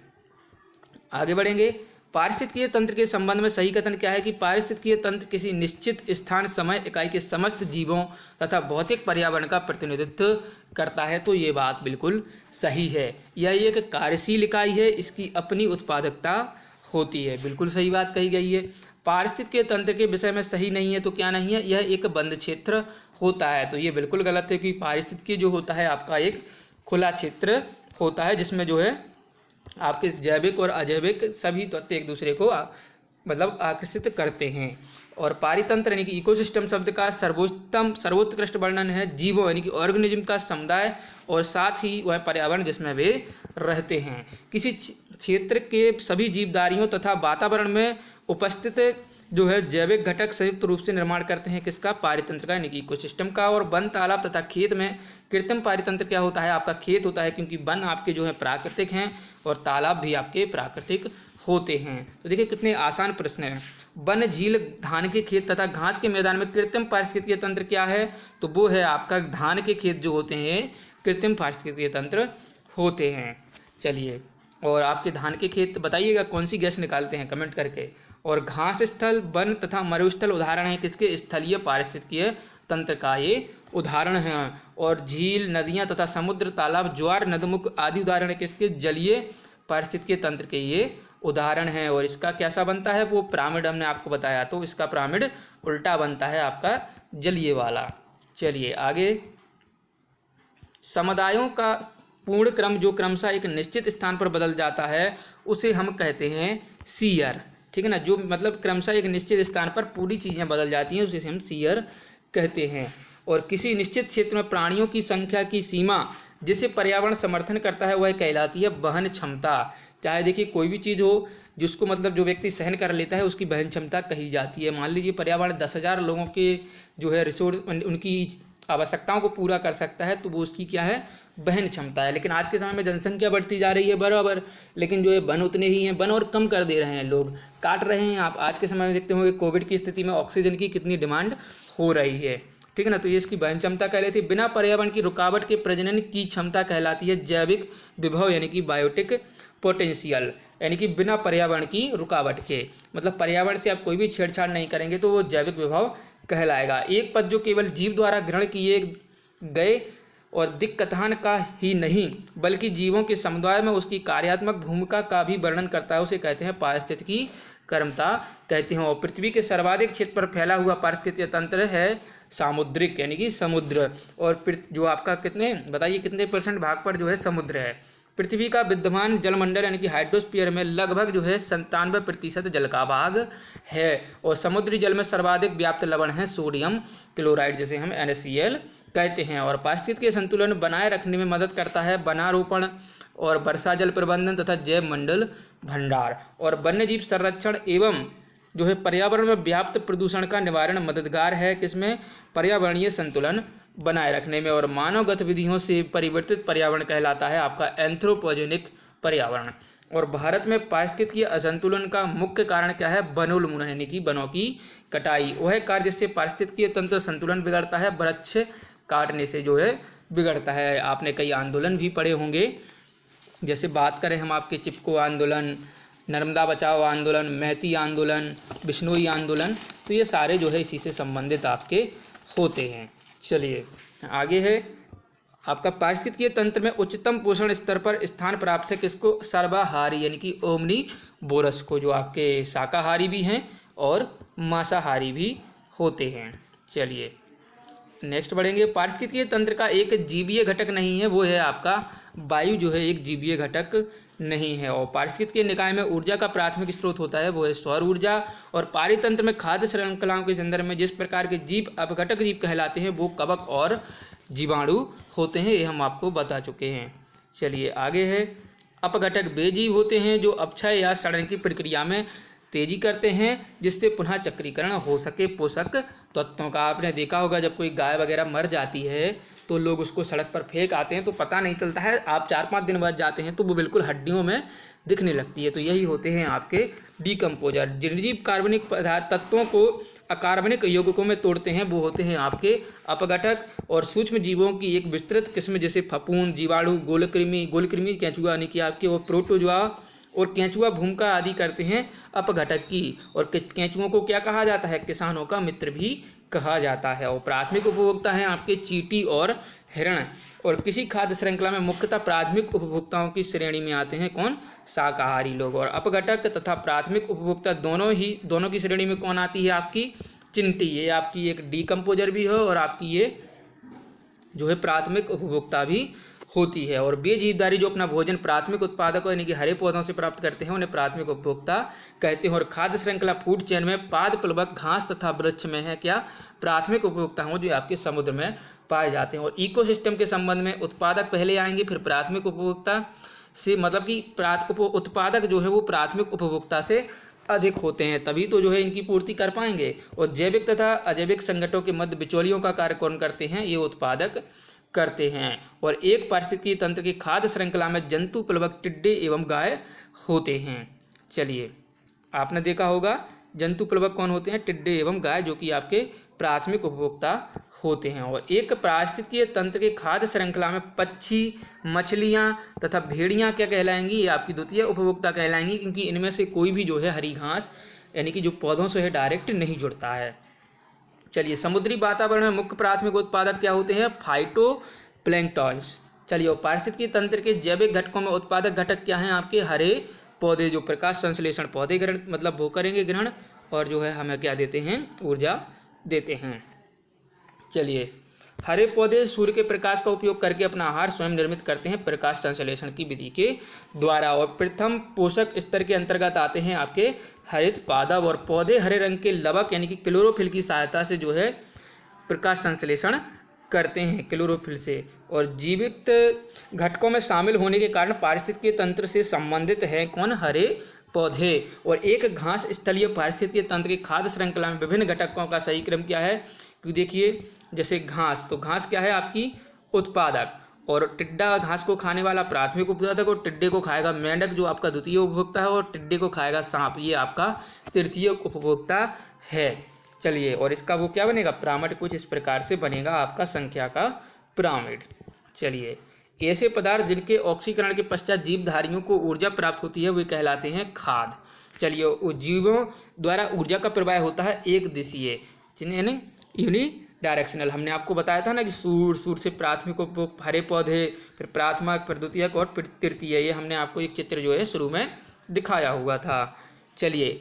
आगे बढ़ेंगे। पारिस्थितिकीय तंत्र के संबंध में सही कथन क्या है? कि पारिस्थितिकीय तंत्र किसी निश्चित स्थान समय इकाई के समस्त जीवों तथा भौतिक पर्यावरण का प्रतिनिधित्व करता है। तो ये बात बिल्कुल सही है। यह एक कार्यशील इकाई है, इसकी अपनी उत्पादकता होती है। बिल्कुल सही बात कही गई है। पारिस्थितिकीय तंत्र के विषय में सही नहीं है, तो क्या नहीं है? यह एक बंद क्षेत्र होता है। तो ये बिल्कुल गलत है, कि पारिस्थितिकी जो होता है आपका एक खुला क्षेत्र होता है, जिसमें जो है आपके जैविक और अजैविक सभी तत्व एक दूसरे को मतलब आकर्षित करते हैं। और पारितंत्र यानी कि इकोसिस्टम शब्द का सर्वोत्कृष्ट वर्णन है जीवों यानी कि ऑर्गेनिज्म का समुदाय, और साथ ही वह पर्यावरण जिसमें वे रहते हैं। किसी क्षेत्र के सभी जीवधारियों तथा वातावरण में उपस्थित जो है जैविक घटक संयुक्त रूप से निर्माण करते हैं किसका? पारितंत्र का यानी कि इकोसिस्टम का। और वन, तालाब तथा खेत में कृत्रिम पारितंत्र क्या होता है? आपका खेत होता है, क्योंकि वन आपके जो है प्राकृतिक हैं और तालाब भी आपके प्राकृतिक होते हैं। तो देखिए कितने आसान प्रश्न हैं। वन, झील, धान के खेत तथा घास के मैदान में कृत्रिम पारिस्थितिकीय तंत्र क्या है? तो वो है आपका धान के खेत जो होते हैं कृत्रिम पारिस्थितिकीय तंत्र होते हैं। चलिए, और आपके धान के खेत बताइएगा कौन सी गैस निकालते हैं कमेंट करके। और घास स्थल, वन तथा मरुस्थल उदाहरण है किसके? स्थलीय पारिस्थितिकीय तंत्र का ये उदाहरण है। और झील, नदियाँ तथा समुद्र, तालाब, ज्वार, नदमुख आदि उदाहरण है किसके? जलीय पारिस्थितिकीय तंत्र के ये उदाहरण है। और इसका कैसा बनता है, वो पिरामिड हमने आपको बताया, तो इसका पिरामिड उल्टा बनता है आपका जलीय वाला। चलिए आगे, समुदायों का पूर्ण क्रम जो क्रमशः एक निश्चित स्थान पर बदल जाता है उसे हम कहते हैं सीयर। ठीक है ना, जो मतलब क्रमशः एक निश्चित स्थान पर पूरी चीज़ें बदल जाती हैं उसे हम सीयर कहते हैं। और किसी निश्चित क्षेत्र में प्राणियों की संख्या की सीमा जिसे पर्यावरण समर्थन करता है वह कहलाती है वहन क्षमता। चाहे देखिए कोई भी चीज़ हो जिसको मतलब जो व्यक्ति सहन कर लेता है उसकी वहन क्षमता कही जाती है। मान लीजिए पर्यावरण 10,000 लोगों के जो है रिसोर्स उनकी आवश्यकताओं को पूरा कर सकता है, तो वो उसकी क्या है, वहन क्षमता है। लेकिन आज के समय में जनसंख्या बढ़ती जा रही है बराबर, लेकिन जो है वन उतने ही हैं, वन और कम कर दे रहे हैं, लोग काट रहे हैं। आप आज के समय में देखते होंगे कोविड की स्थिति में ऑक्सीजन की कितनी डिमांड हो रही है। ठीक है ना, तो ये इसकी वहन क्षमता कहलाती है। बिना पर्यावरण की रुकावट के प्रजनन की क्षमता कहलाती है जैविक विभव यानी कि बायोटिक पोटेंशियल, यानी कि बिना पर्यावरण की रुकावट के, मतलब पर्यावरण से आप कोई भी छेड़छाड़ नहीं करेंगे तो वो जैविक विभव कहलाएगा। एक पद जो केवल जीव द्वारा ग्रहण किए गए और दिक्कथान का ही नहीं बल्कि जीवों के समुदाय में उसकी कार्यात्मक भूमिका का भी वर्णन करता है उसे कहते हैं पारिस्थितिकी कर्मता कहते हैं। और पृथ्वी के सर्वाधिक क्षेत्र पर फैला हुआ पारिस्थितिकीय तंत्र है सामुद्रिक यानी कि समुद्र। और जो आपका कितने बताइए कितने % भाग पर जो है समुद्र है। पृथ्वी का विद्यमान जलमंडल यानी कि हाइड्रोस्फीयर में लगभग जो है 97% जल का भाग है। और समुद्री जल में सर्वाधिक व्याप्त लवण है सोडियम क्लोराइड, जिसे हम NaCl कहते हैं। और पारिस्थितिकीय संतुलन बनाए रखने में मदद करता है वनारोपण और वर्षा जल प्रबंधन तथा जैव मंडल भंडार। और वन्यजीव संरक्षण एवं जो है पर्यावरण में व्याप्त प्रदूषण का निवारण मददगार है, किसमें, पर्यावरणीय संतुलन बनाए रखने में। और मानव गतिविधियों से परिवर्तित पर्यावरण कहलाता है आपका एंथ्रोपोजेनिक पर्यावरण। और भारत में पारिस्थितिकीय असंतुलन का मुख्य कारण क्या है, वनोन्मूलन यानी कि वनों की कटाई। वह कार्य जिससे पारिस्थितिकीय तंत्र संतुलन बिगड़ता है वृक्ष काटने से जो है बिगड़ता है। आपने कई आंदोलन भी पढ़े होंगे, जैसे बात करें हम आपके चिपको आंदोलन, नर्मदा बचाओ आंदोलन, मैती आंदोलन, बिश्नोई आंदोलन, तो ये सारे जो है इसी से संबंधित आपके होते हैं। चलिए आगे है आपका पारिस्थितिकीय तंत्र में उच्चतम पोषण स्तर पर स्थान प्राप्त है किसको, सर्वाहारी यानी कि ओमनीवोरस को, जो आपके शाकाहारी भी हैं और मांसाहारी भी होते हैं। चलिए नेक्स्ट बढ़ेंगे। पारिस्थितिकीय तंत्र का एक जीवीय घटक नहीं है, वो है आपका वायु, जो है एक जीवीय घटक नहीं है। और पारिस्थितिकीय निकाय में ऊर्जा का प्राथमिक स्रोत होता है वो है सौर ऊर्जा। और पारितंत्र में खाद्य श्रृंखलाओं के संदर्भ में जिस प्रकार के जीव अपघटक जीव कहलाते हैं वो कवक और जीवाणु होते हैं, ये हम आपको बता चुके हैं। चलिए आगे है, अपघटक वे जीव होते हैं जो अपक्षय या सड़न की प्रक्रिया में तेजी करते हैं जिससे पुनः चक्रीकरण हो सके पोषक तत्वों का। आपने देखा होगा जब कोई गाय वगैरह मर जाती है तो लोग उसको सड़क पर फेंक आते हैं तो पता नहीं चलता है, आप 4-5 दिन बाद जाते हैं तो वो बिल्कुल हड्डियों में दिखने लगती है। तो यही होते हैं आपके डिकम्पोजर। निर्जीव कार्बनिक पदार्थ तत्वों को अकार्बनिक यौगिकों में तोड़ते हैं वो होते हैं आपके अपघटक। और सूक्ष्म जीवों की एक विस्तृत किस्म जैसे फफूंद, जीवाणु, गोलकृमि, केंचुआ यानी कि आपके वो प्रोटोजोआ और केंचुआ भूमिका आदि करते हैं अपघटक की। और केंचुओं को क्या कहा जाता है, किसानों का मित्र भी कहा जाता है। और प्राथमिक उपभोक्ता हैं आपके चींटी और हिरण। और किसी खाद्य श्रृंखला में मुख्यतः प्राथमिक उपभोक्ताओं की श्रेणी में आते हैं कौन, शाकाहारी लोग। और अपघटक तथा प्राथमिक उपभोक्ता दोनों की श्रेणी में कौन आती है, आपकी चींटी। ये आपकी एक डिकम्पोजर भी हो और आपकी ये जो है प्राथमिक उपभोक्ता भी होती है। और बेजीवदारी जो अपना भोजन प्राथमिक उत्पादक यानी कि हरे पौधों से प्राप्त करते हैं उन्हें प्राथमिक उपभोक्ता कहते हैं। और खाद्य श्रृंखला फूड चेन में पाद प्लवक घास तथा वृक्ष में है क्या, प्राथमिक उपभोक्ता हो जो आपके समुद्र में पाए जाते हैं। और इकोसिस्टम के संबंध में उत्पादक पहले आएंगे फिर प्राथमिक उपभोक्ता से, मतलब कि उत्पादक जो है वो प्राथमिक उपभोक्ता से अधिक होते हैं, तभी तो जो है इनकी पूर्ति कर पाएंगे। और जैविक तथा अजैविक संगठनों के मध्य बिचौलियों का कार्य कौन करते हैं, ये उत्पादक करते हैं। और एक पारिस्थितिकीय तंत्र की खाद्य श्रृंखला में जंतु प्लवक टिड्डे एवं गाय होते हैं। चलिए आपने देखा होगा जंतु प्लवक कौन होते हैं, टिड्डे एवं गाय, जो कि आपके प्राथमिक उपभोक्ता होते हैं। और एक पारिस्थितिकीय तंत्र के खाद्य श्रृंखला में पक्षी, मछलियाँ तथा भेड़ियाँ क्या कहलाएंगी, ये आपकी द्वितीय उपभोक्ता कहलाएंगी, क्योंकि इनमें से कोई भी जो है हरी घास यानी कि जो पौधों से है डायरेक्ट नहीं जुड़ता है। चलिए समुद्री वातावरण में मुख्य प्राथमिक उत्पादक क्या होते हैं, फाइटोप्लैंक्टन्स। चलिए पारिस्थितिकीय तंत्र के जैविक घटकों में उत्पादक घटक क्या हैं, आपके हरे पौधे जो प्रकाश संश्लेषण पौधे ग्रहण मतलब वो करेंगे ग्रहण, और जो है हमें क्या देते हैं, ऊर्जा देते हैं। चलिए, हरे पौधे सूर्य के प्रकाश का उपयोग करके अपना आहार स्वयं निर्मित करते हैं प्रकाश संश्लेषण की विधि के द्वारा, और प्रथम पोषक स्तर के अंतर्गत आते हैं आपके हरित पादप, और पौधे हरे रंग के लवक यानी कि क्लोरोफिल की सहायता से जो है प्रकाश संश्लेषण करते हैं क्लोरोफिल से, और जीवित घटकों में शामिल होने के कारण पारिस्थितिकीय तंत्र से संबंधित है कौन, हरे पौधे। और एक घास स्थलीय पारिस्थितिकीय तंत्र की खाद्य श्रृंखला में विभिन्न घटकों का सही क्रम क्या है, क्योंकि देखिए जैसे घास, तो घास क्या है आपकी उत्पादक, और टिड्डा घास को खाने वाला प्राथमिक उपभोक्ता, और टिड्डे को खाएगा मेंढक जो आपका द्वितीय उपभोक्ता है, और टिड्डे को खाएगा सांप, ये आपका तृतीय उपभोक्ता है। चलिए, और इसका वो क्या बनेगा, पिरामिड कुछ इस प्रकार से बनेगा आपका संख्या का पिरामिड। चलिए, ऐसे पदार्थ जिनके ऑक्सीकरण के पश्चात जीवधारियों को ऊर्जा प्राप्त होती है वे कहलाते हैं खाद। चलिए, जीवों द्वारा ऊर्जा का प्रवाह होता है एक दिशीय यानी यूनि डायरेक्शनल। हमने आपको बताया था ना कि सूर से प्राथमिक उपभोग हरे पौधे, फिर प्राथमिक, फिर द्वितीयक और फिर तृतीय, ये हमने आपको एक चित्र जो है शुरू में दिखाया हुआ था। चलिए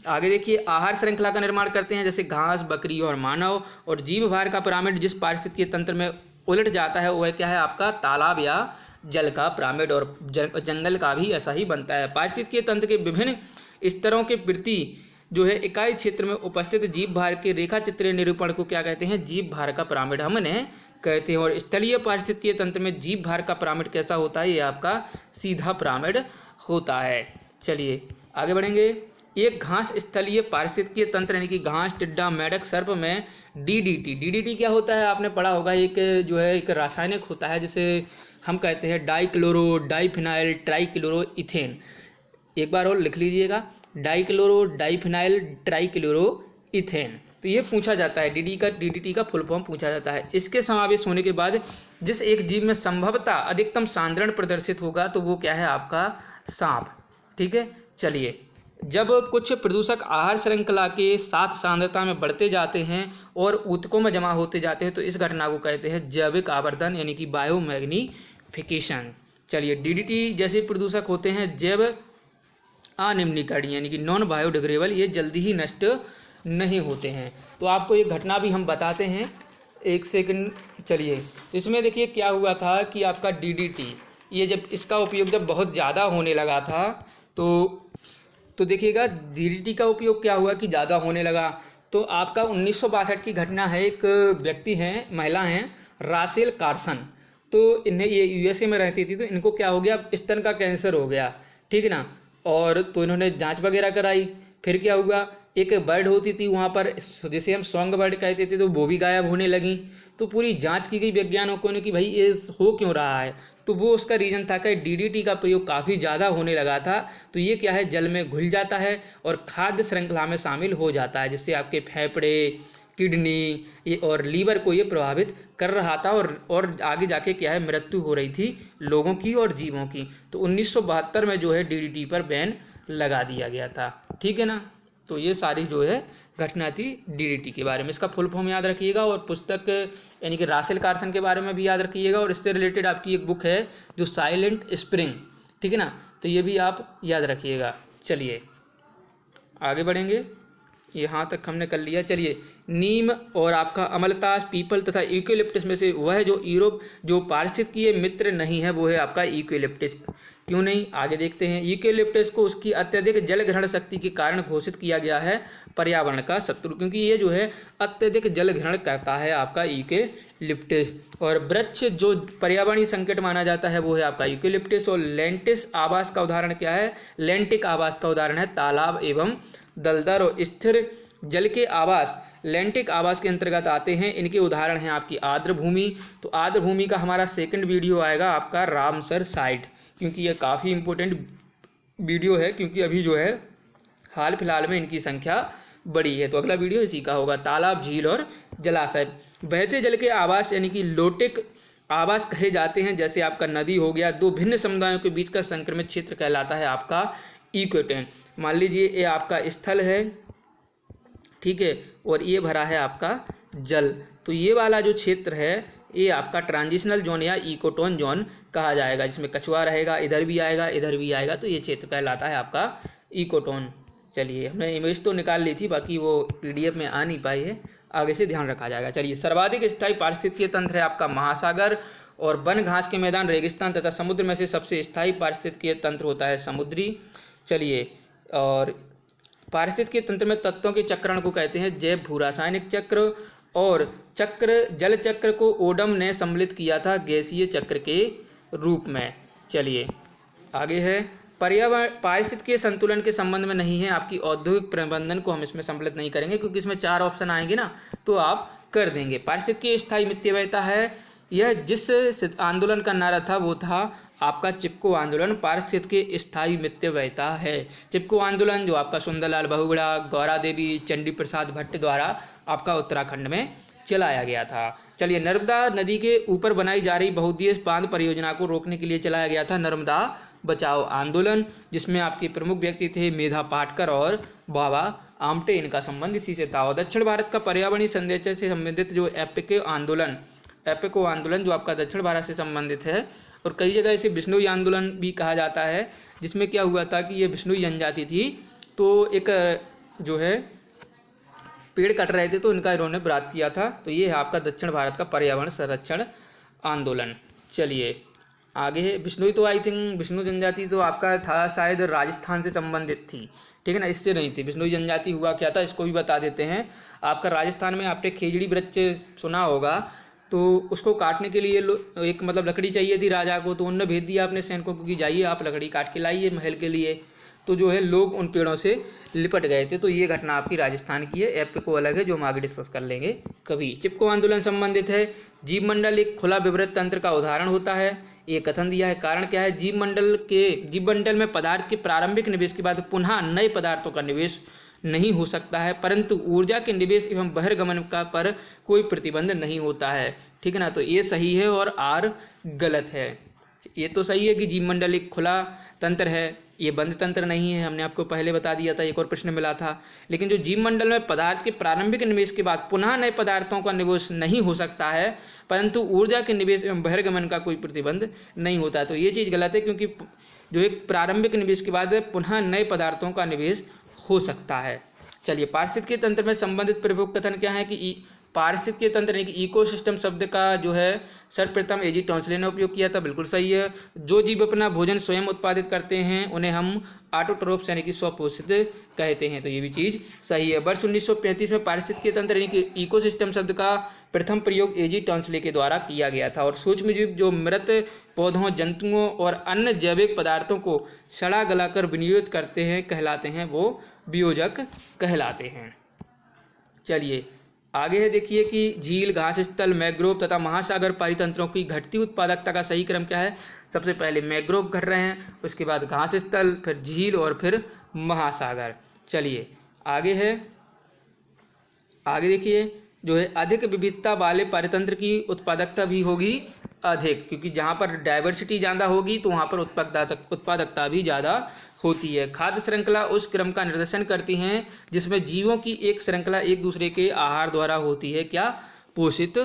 आगे देखिए, आहार श्रृंखला का निर्माण करते हैं जैसे घास, बकरी और मानव, और जीव भार का पिरामिड जिस पारिस्थितिकीय तंत्र में उलट जाता है वह क्या है आपका तालाब या जल का पिरामिड, और जंगल का भी ऐसा ही बनता है। पारिस्थितिकीय तंत्र के विभिन्न स्तरों के प्रति जो है इकाई क्षेत्र में उपस्थित जीव भार के रेखा चित्रीय निरूपण को क्या कहते हैं, जीव भार का पिरामिड हमने कहते हैं। और स्थलीय पारिस्थितिकीय तंत्र में जीव भार का पिरामिड कैसा होता है, ये आपका सीधा पिरामिड होता है। चलिए आगे बढ़ेंगे। एक घास स्थलीय पारिस्थितिकीय तंत्र यानी कि घास, टिड्डा, मेढक, सर्प में डीडीटी क्या होता है आपने पढ़ा होगा, एक जो है एक रासायनिक होता है जिसे हम कहते हैं डाइक्लोरो डाइफिनाइल ट्राइक्लोरो इथेन। एक बार और लिख लीजिएगा, डाइक्लोरो डाइफिनाइल ट्राइक्लोरो इथेन। तो ये पूछा जाता है, डीडीटी का फुल फॉर्म पूछा जाता है। इसके समावेश होने के बाद जिस एक जीव में संभवतः अधिकतम सांद्रण प्रदर्शित होगा तो वो क्या है आपका सांप। ठीक है। चलिए, जब कुछ प्रदूषक आहार श्रृंखला के साथ सांद्रता में बढ़ते जाते हैं और ऊतकों में जमा होते जाते हैं तो इस घटना को कहते हैं जैविक आवर्धन यानी कि बायोमैग्निफिकेशन। चलिए, डीडीटी जैसे प्रदूषक होते हैं जैव अनिम्नीकरणीय यानी कि नॉन बायोडिग्रेडेबल, ये जल्दी ही नष्ट नहीं होते हैं। तो आपको एक घटना भी हम बताते हैं, एक सेकंड। चलिए, इसमें देखिए क्या हुआ था कि आपका डीडीटी ये जब इसका उपयोग जब बहुत ज़्यादा होने लगा था तो देखिएगा डीडीटी का उपयोग क्या हुआ कि ज़्यादा होने लगा। तो आपका 1962 की घटना है, एक व्यक्ति हैं, महिला हैं, रासेल कार्सन। तो इन्हें ये यूएसए में रहती थी, तो इनको क्या हो गया, स्तन का कैंसर हो गया। ठीक है ना। और तो इन्होंने जांच वगैरह कराई। फिर क्या हुआ, एक बर्ड होती थी वहाँ पर जिसे हम सॉन्ग बर्ड कहते थे, तो वो भी गायब होने लगी। तो पूरी जांच की गई वैज्ञानिकों ने कि भाई ये हो क्यों रहा है, तो वो उसका रीज़न था कि डीडीटी का प्रयोग काफ़ी ज़्यादा होने लगा था। तो ये क्या है, जल में घुल जाता है और खाद्य श्रृंखला में शामिल हो जाता है, जिससे आपके फेफड़े, किडनी ये और लीवर को ये प्रभावित कर रहा था, और आगे जाके क्या है मृत्यु हो रही थी लोगों की और जीवों की। तो 1972 में जो है डीडीटी पर बैन लगा दिया गया था। ठीक है ना। तो ये सारी जो है घटना थी डीडीटी के बारे में। इसका फुल फॉर्म याद रखिएगा, और पुस्तक यानी कि रासेल कार्सन के बारे में भी याद रखिएगा, और इससे रिलेटेड आपकी एक बुक है जो साइलेंट स्प्रिंग। ठीक है ना। तो ये भी आप याद रखिएगा। चलिए आगे बढ़ेंगे, यहाँ तक हमने कर लिया। चलिए, नीम और आपका अमलतास, पीपल तथा यूकेलिप्टस में से वह जो यूरोप जो पारिस्थितिकीय मित्र नहीं है वो है आपका यूकेलिप्टस। क्यों नहीं, आगे देखते हैं। यूकेलिप्टस को उसकी अत्यधिक जल ग्रहण शक्ति के कारण घोषित किया गया है पर्यावरण का शत्रु, क्योंकि ये जो है अत्यधिक जल ग्रहण करता है आपका यूकेलिप्टस। और वृक्ष जो पर्यावरणीय संकट माना जाता है वो है आपका यूकेलिप्टस। और लेंटिस आवास का उदाहरण क्या है, लेंटिक आवास का उदाहरण है तालाब एवं दलदल और स्थिर जल के आवास लेंटिक आवास के अंतर्गत आते हैं। इनके उदाहरण हैं आपकी आर्द्र भूमि। तो आर्द्र भूमि का हमारा सेकंड वीडियो आएगा आपका रामसर साइट, क्योंकि यह काफ़ी इम्पोर्टेंट वीडियो है, क्योंकि अभी जो है हाल फिलहाल में इनकी संख्या बढ़ी है। तो अगला वीडियो इसी का होगा। तालाब, झील और जलाशय। बहते जल के आवास यानी कि लोटिक आवास कहे जाते हैं, जैसे आपका नदी हो गया। दो भिन्न समुदायों के बीच का संक्रमित क्षेत्र कहलाता है आपका इक्वेटन। मान लीजिए ये आपका स्थल है, ठीक है, और ये भरा है आपका जल। तो ये वाला जो क्षेत्र है ये आपका ट्रांजिशनल जोन या इकोटोन जोन कहा जाएगा, जिसमें कछुआ रहेगा, इधर भी आएगा इधर भी आएगा, तो ये क्षेत्र कहलाता है आपका इकोटोन। चलिए, हमने इमेज तो निकाल ली थी, बाकी वो PDF में आ नहीं पाई है, आगे से ध्यान रखा जाएगा। चलिए, सर्वाधिक स्थायी पारिस्थितिकीय तंत्र है आपका महासागर, और वन घास के मैदान, रेगिस्तान तथा समुद्र में से सबसे स्थायी पारिस्थितिकीय तंत्र होता है समुद्री। चलिए, और पारिस्थितिकीय तंत्र में तत्वों के चक्रण को कहते हैं जैव भू रासायनिक चक्र, और जल चक्र को ओडम ने सम्मिलित किया था गैसीय चक्र के रूप में। चलिए, आगे है पर्यावरण पारिस्थितिकीय संतुलन के संबंध में नहीं है, आपकी औद्योगिक प्रबंधन को हम इसमें सम्मिलित नहीं करेंगे, क्योंकि इसमें 4 ऑप्शन आएंगे ना, तो आप कर देंगे। पारिस्थितिकीय स्थायी मितव्ययिता है, यह जिस आंदोलन का नारा था वो था आपका चिपको आंदोलन। पारिस्थितिकीय स्थायी मितव्ययिता है चिपको आंदोलन, जो आपका सुंदरलाल बहुगुणा, गौरा देवी, चंडी प्रसाद भट्ट द्वारा आपका उत्तराखंड में चलाया गया था। चलिए, नर्मदा नदी के ऊपर बनाई जा रही बहुउद्देश्य बांध परियोजना को रोकने के लिए चलाया गया था नर्मदा बचाओ आंदोलन, जिसमें आपके प्रमुख व्यक्ति थे मेधा पाटकर और बाबा आमटे, इनका संबंध इसी से था। और दक्षिण भारत का पर्यावरणीय संरक्षण से संबंधित जो एपिको आंदोलन जो आपका दक्षिण भारत से संबंधित है, और कई जगह इसे बिश्नोई आंदोलन भी कहा जाता है, जिसमें क्या हुआ था कि ये बिश्नोई जनजाति थी, तो एक जो है पेड़ कट रहे थे, तो इनका इन्होंने विरोध किया था। तो ये है आपका दक्षिण भारत का पर्यावरण संरक्षण आंदोलन। चलिए, आगे है बिश्नोई, तो आई थिंक बिश्नोई जनजाति तो आपका था शायद राजस्थान से संबंधित थी, ठीक है ना, इससे नहीं थी। बिश्नोई जनजाति हुआ क्या था, इसको भी बता देते हैं। आपका राजस्थान में आपने खेजड़ी वृक्ष सुना होगा, तो उसको काटने के लिए एक मतलब लकड़ी चाहिए थी राजा को, तो उनने भेज दिया अपने सैनिकों को कि जाइए आप लकड़ी काट के लाइए महल के लिए। तो जो है लोग उन पेड़ों से लिपट गए थे। तो ये घटना आपकी राजस्थान की है। एपिको अलग है, जो हम आगे डिस्कस कर लेंगे कभी। चिपको आंदोलन संबंधित है। जीवमंडल एक खुला विवृत तंत्र का उदाहरण होता है, ये कथन दिया है। कारण क्या है, जीवमंडल में पदार्थ के प्रारंभिक निवेश के बाद पुनः नए पदार्थों का निवेश नहीं हो सकता है, परंतु ऊर्जा के निवेश एवं बहिर्गमन का पर कोई प्रतिबंध नहीं होता है, ठीक है ना। तो ये सही है और आर गलत है। ये तो सही है कि जीवमंडल एक खुला तंत्र है, ये बंद तंत्र नहीं है, हमने आपको पहले बता दिया था, एक और प्रश्न मिला था। लेकिन जो जीवमंडल में पदार्थ के प्रारंभिक निवेश के बाद पुनः नए पदार्थों का निवेश नहीं हो सकता है, परंतु ऊर्जा के निवेश एवं बहिर्गमन का कोई प्रतिबंध नहीं होता। तो ये चीज़ गलत है, क्योंकि जो एक प्रारंभिक निवेश के बाद पुनः नए पदार्थों का निवेश हो सकता है। चलिए, पारिस्थितिकीय तंत्र में संबंधित प्रमुख कथन क्या है कि पारिस्थितिकीय तंत्र यानी कि इकोसिस्टम शब्द का जो है सर्वप्रथम एजी टॉन्सले ने उपयोग किया था, बिल्कुल सही है। जो जीव अपना भोजन स्वयं उत्पादित करते हैं उन्हें हम ऑटोट्रोफ्स यानी कि स्वपोषित कहते हैं, तो ये भी चीज़ सही है। वर्ष 1935 में पारिस्थितिकीय तंत्र यानी कि इकोसिस्टम शब्द का प्रथम प्रयोग एजी टॉन्सले के द्वारा किया गया था। और सूक्ष्मजीव जो मृत पौधों, जंतुओं और अन्य जैविक पदार्थों को सड़ा गलाकर विनियोजित करते हैं कहलाते हैं, वो वियोजक कहलाते हैं। चलिए, आगे है, देखिए कि झील, घास स्थल, मैग्रोव तथा महासागर परितंत्रों की घटती उत्पादकता का सही क्रम क्या है। सबसे पहले मैग्रोव घट रहे हैं, उसके बाद घास स्थल, फिर झील और फिर महासागर। चलिए, आगे है, आगे देखिए जो है अधिक विविधता वाले परितंत्र की उत्पादकता भी होगी अधिक, क्योंकि जहाँ पर डाइवर्सिटी ज़्यादा होगी तो वहाँ पर उत्पादकता भी ज़्यादा होती है। खाद्य श्रृंखला उस क्रम का निर्देशन करती हैं जिसमें जीवों की एक श्रृंखला एक दूसरे के आहार द्वारा होती है, क्या पोषित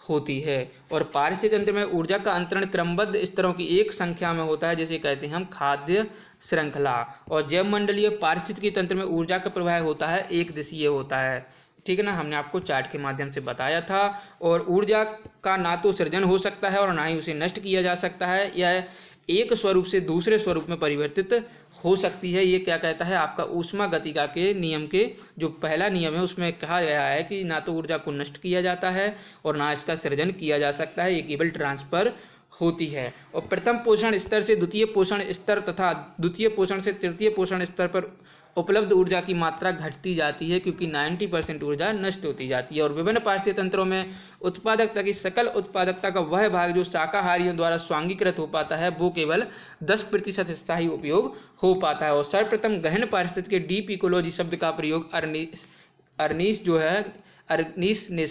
होती है। और पारिस्थितिक तंत्र में ऊर्जा का अंतरण क्रमबद्ध स्तरों की एक संख्या में होता है, जिसे कहते हैं हम खाद्य श्रृंखला। और जैवमंडलीय पारिस्थितिकी तंत्र में ऊर्जा का प्रवाह होता है एक दिशीय होता है, ठीक है ना, हमने आपको चार्ट के माध्यम से बताया था। और ऊर्जा का ना तो सृजन हो सकता है और ना ही उसे नष्ट किया जा सकता है, यह एक स्वरूप से दूसरे स्वरूप में परिवर्तित हो सकती है। ये क्या कहता है, आपका ऊष्मा गतिका के नियम के जो पहला नियम है उसमें कहा गया है कि ना तो ऊर्जा को नष्ट किया जाता है और ना इसका सृजन किया जा सकता है, ये केवल ट्रांसफर होती है। और प्रथम पोषण स्तर से द्वितीय पोषण स्तर तथा द्वितीय पोषण से तृतीय पोषण स्तर पर उपलब्ध ऊर्जा की मात्रा घटती जाती है, क्योंकि 90% ऊर्जा नष्ट होती जाती है। और विभिन्न पारिस्थितिक तंत्रों में उत्पादकता की सकल उत्पादकता का वह भाग जो शाकाहारियों द्वारा स्वांगीकृत हो पाता है, वो केवल 10% हिस्सा ही उपयोग हो पाता है। और सर्वप्रथम गहन पारिस्थितिकी के डीप इकोलॉजी शब्द का प्रयोग अर्नीस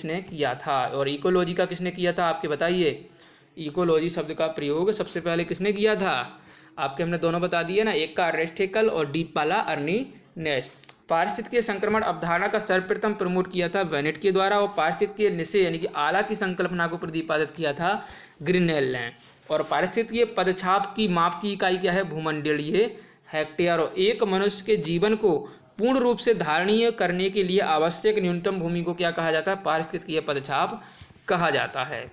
ने किया था। और इकोलॉजी का किसने किया था, आपके बताइए। इकोलॉजी शब्द का प्रयोग सबसे पहले किसने किया था, आपके हमने दोनों बता दिए ना, एक का अरेस्ट हेकल और डीप वाला अर्नीनेस। पारिस्थितिकीय संक्रमण अवधारणा का सर्वप्रथम प्रमोट किया था वेनेट के द्वारा, और पारिस्थितिकीय निश्चय यानी कि आला की संकल्पना को प्रतिपादित किया था ग्रिनेल ने। और पारिस्थितिकीय पदछाप की माप की इकाई क्या है? भूमंडलीय हेक्टेयर। और एक मनुष्य के जीवन को पूर्ण रूप से धारणीय करने के लिए आवश्यक न्यूनतम भूमि को क्या कहा जाता है? पारिस्थितिकीय पदछाप कहा जाता है।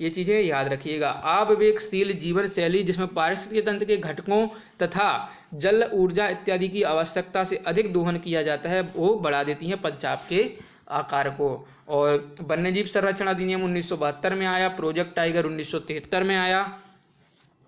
ये चीज़ें याद रखिएगा। आवेगशील जीवन शैली जिसमें पारिस्थितिकीय तंत्र के घटकों तथा जल, ऊर्जा इत्यादि की आवश्यकता से अधिक दोहन किया जाता है, वो बढ़ा देती हैं पदचाप के आकार को। और वन्यजीव संरक्षण अधिनियम 1972 में आया। प्रोजेक्ट टाइगर 1973 में आया।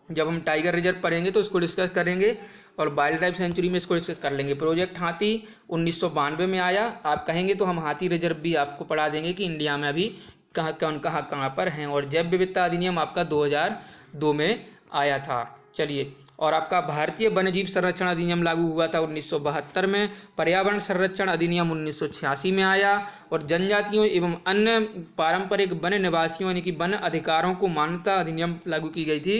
जब हम टाइगर रिजर्व पढ़ेंगे तो इसको डिस्कस करेंगे, और वाइल्ड लाइफ सेंचुरी में इसको डिस्कस कर लेंगे। प्रोजेक्ट हाथी 1992 में आया। आप कहेंगे तो हम हाथी रिजर्व भी आपको पढ़ा देंगे कि इंडिया में अभी कहाँ पर हैं। और जैव विविधता अधिनियम आपका 2002 में आया था। चलिए, और आपका भारतीय वन्यजीव संरक्षण अधिनियम लागू हुआ था 1972 में। पर्यावरण संरक्षण अधिनियम 1986 में आया। और जनजातियों एवं अन्य पारंपरिक वन निवासियों यानी कि वन अधिकारों को मान्यता अधिनियम लागू की गई थी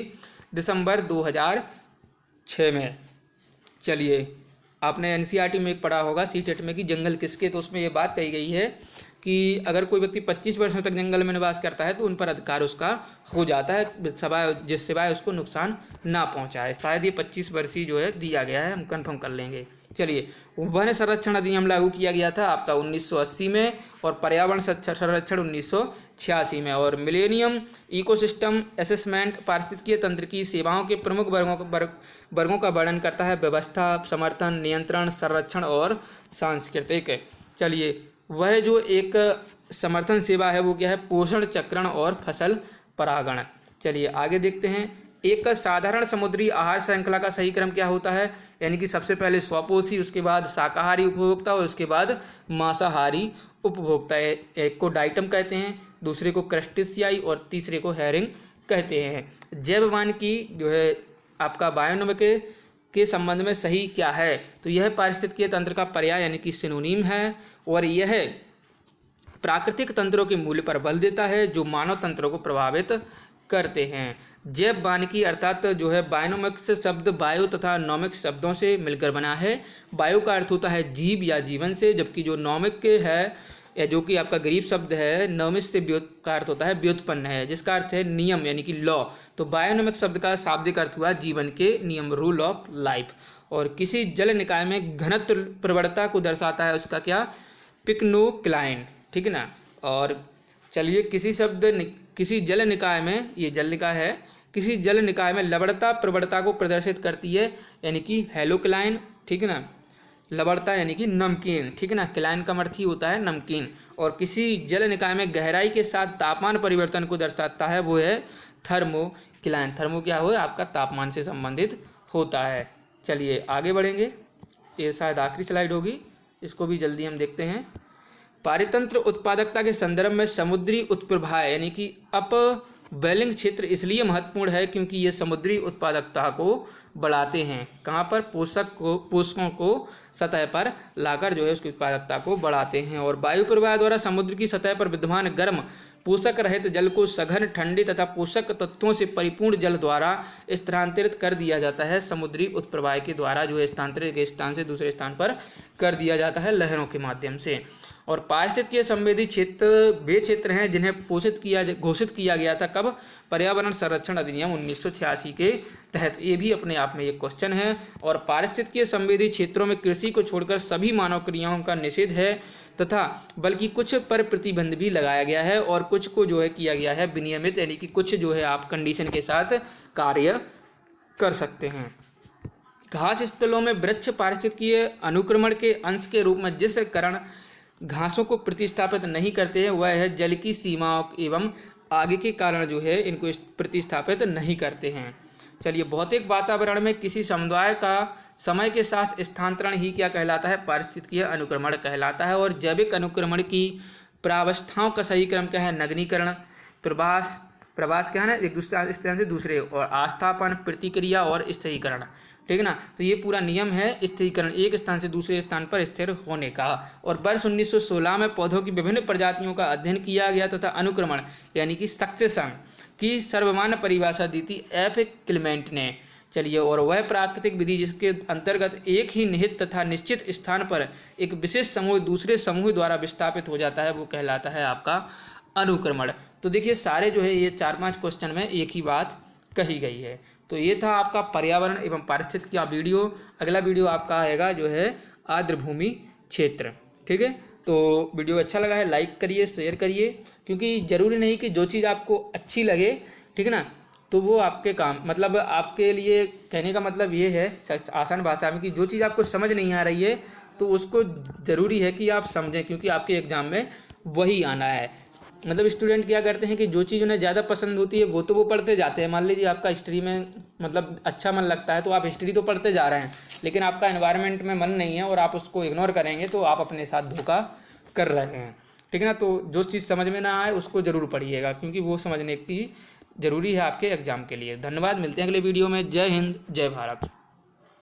दिसंबर 2006 में। चलिए, आपने एनसीईआरटी में एक पढ़ा होगा सीटेट में कि जंगल किसके, तो उसमें ये बात कही गई है कि अगर कोई व्यक्ति 25 वर्षों तक जंगल में निवास करता है तो उन पर अधिकार उसका हो जाता है, सिवाय उसको नुकसान ना पहुंचाए। शायद ये 25 वर्षीय जो है दिया गया है, हम कंफर्म कर लेंगे। चलिए, वन संरक्षण अधिनियम लागू किया गया था आपका 1980 में, और पर्यावरण संरक्षण 1986 में। और मिलेनियम इकोसिस्टम असेसमेंट पारिस्थितिकीय तंत्र की सेवाओं के प्रमुख वर्गों का वर्णन करता है: व्यवस्था, समर्थन, नियंत्रण, संरक्षण और सांस्कृतिक। चलिए, वह जो एक समर्थन सेवा है वो क्या है? पोषण चक्रण और फसल परागण। चलिए आगे देखते हैं। एक साधारण समुद्री आहार श्रृंखला का सही क्रम क्या होता है? यानी कि सबसे पहले स्वपोषी, उसके बाद शाकाहारी उपभोक्ता और उसके बाद मांसाहारी उपभोक्ता। एक को डाइटम कहते हैं, दूसरे को क्रस्टेशियाई और तीसरे को हेरिंग कहते हैं। जैववानिकी जो है आपका बायोनोमिक के संबंध में सही क्या है? तो यह पारिस्थितिकीय तंत्र का पर्याय यानी कि सिनोनिम है, और यह प्राकृतिक तंत्रों के मूल्य पर बल देता है जो मानव तंत्रों को प्रभावित करते हैं। जैव वानिकी अर्थात जो है बायोनोमिक्स शब्द बायो तथा नॉमिक्स शब्दों से मिलकर बना है। बायो का अर्थ होता है जीव या जीवन से, जबकि जो नॉमिक है या जो कि आपका ग्रीक शब्द है नॉमिस से का अर्थ होता है व्युत्पन्न है, जिसका अर्थ है नियम यानी कि लॉ। तो बायोनोमिक शब्द का शाब्दिक अर्थ हुआ जीवन के नियम, रूल ऑफ लाइफ। और किसी जल निकाय में घनत्व प्रवणता को दर्शाता है उसका क्या? पिक्नोक्लाइन, ठीक है ना। और चलिए, किसी जल निकाय में, ये जल निकाय है, किसी जल निकाय में लवणता प्रवणता को प्रदर्शित करती है यानी कि हेलोक्लाइन, ठीक है ना। लवणता यानी कि नमकीन, ठीक है ना। क्लाइन का अर्थ ही होता है नमकीन। और किसी जल निकाय में गहराई के साथ तापमान परिवर्तन को दर्शाता है वो है थर्मोक्लाइन। थर्मो क्या हो? आपका तापमान से संबंधित होता है। चलिए आगे बढ़ेंगे, ये शायद आखिरी स्लाइड होगी, इसको भी जल्दी हम देखते हैं। पारितंत्र उत्पादकता के संदर्भ में समुद्री उत्प्रभाय यानी कि अपवेलिंग क्षेत्र इसलिए महत्वपूर्ण है क्योंकि ये समुद्री उत्पादकता को बढ़ाते हैं। कहाँ पर? पोषकों को सतह पर लाकर जो है उसकी उत्पादकता को बढ़ाते हैं। और वायु प्रवाह द्वारा समुद्र की सतह पर विद्यमान गर्म पोषक रहित जल को सघन, ठंडे तथा पोषक तत्वों से परिपूर्ण जल द्वारा स्थानांतरित कर दिया जाता है। समुद्री उत्प्रवाह के द्वारा जो है स्थानांतरित एक स्थान से दूसरे स्थान पर कर दिया जाता है लहरों के माध्यम से। और पारिस्थितिकीय संवेदी क्षेत्र वे क्षेत्र हैं जिन्हें घोषित किया गया था कब? पर्यावरण संरक्षण अधिनियम 1986 के तहत। ये भी अपने आप में एक क्वेश्चन है। और पारिस्थितिकीय संवेदी क्षेत्रों में कृषि को छोड़कर सभी मानव क्रियाओं का निषेध है तथा बल्कि कुछ पर प्रतिबंध भी लगाया गया है और कुछ को जो है किया गया है विनियमित, यानी कि कुछ जो है आप कंडीशन के साथ कार्य कर सकते हैं। घास स्थलों में वृक्ष पारिस्थितिकीय अनुक्रमण के अंश के रूप में जिस कारण घासों को प्रतिस्थापित नहीं करते हैं वह है जल की सीमाओं एवं आगे के कारण जो है इनको प्रतिस्थापित नहीं करते हैं। चलिए, भौतिक वातावरण में किसी समुदाय का समय के साथ स्थानांतरण ही क्या कहलाता है? पारिस्थितिकीय अनुक्रमण कहलाता है। और जैविक अनुक्रमण की प्रावस्थाओं का सही क्रम क्या है? नगरीकरण, प्रवास क्या है ना, एक दूसरे स्थान से दूसरे, और आस्थापन, प्रतिक्रिया और स्थिरीकरण, ठीक है ना। तो ये पूरा नियम है स्थिरीकरण, एक स्थान से दूसरे स्थान पर स्थिर होने का। और वर्ष 1916 में पौधों की विभिन्न प्रजातियों का अध्ययन किया गया तथा अनुक्रमण यानी कि सक्सेशन की सर्वमान्य परिभाषा दी थी एफ क्लेमेंट ने। चलिए, और वह प्राकृतिक विधि जिसके अंतर्गत एक ही निहित तथा निश्चित स्थान पर एक विशेष समूह दूसरे समूह द्वारा विस्थापित हो जाता है, वो कहलाता है आपका अनुक्रमण। तो देखिए सारे जो है ये 4-5 क्वेश्चन में एक ही बात कही गई है। तो ये था आपका पर्यावरण एवं पारिस्थितिकी का वीडियो। अगला वीडियो आपका आएगा जो है आर्द्रभूमि क्षेत्र। ठीक है, तो वीडियो अच्छा लगा है लाइक करिए, शेयर करिए, क्योंकि ज़रूरी नहीं कि जो चीज़ आपको अच्छी लगे, ठीक है ना, तो वो आपके काम मतलब आपके लिए कहने का मतलब ये है आसान भाषा में कि जो चीज़ आपको समझ नहीं आ रही है तो उसको ज़रूरी है कि आप समझें, क्योंकि आपके एग्ज़ाम में वही आना है। मतलब स्टूडेंट क्या करते हैं कि जो चीज़ उन्हें ज़्यादा पसंद होती है वो पढ़ते जाते हैं। मान लीजिए आपका हिस्ट्री में मतलब अच्छा मन लगता है तो आप हिस्ट्री तो पढ़ते जा रहे हैं, लेकिन आपका एनवायरनमेंट में मन नहीं है और आप उसको इग्नोर करेंगे तो आप अपने साथ धोखा कर रहे हैं। ठीक है ना, तो जो चीज़ समझ में ना आए उसको ज़रूर पढ़िएगा, क्योंकि वो समझने की ज़रूरी है आपके एग्ज़ाम के लिए। धन्यवाद, मिलते हैं अगले वीडियो में। जय हिंद, जय भारत।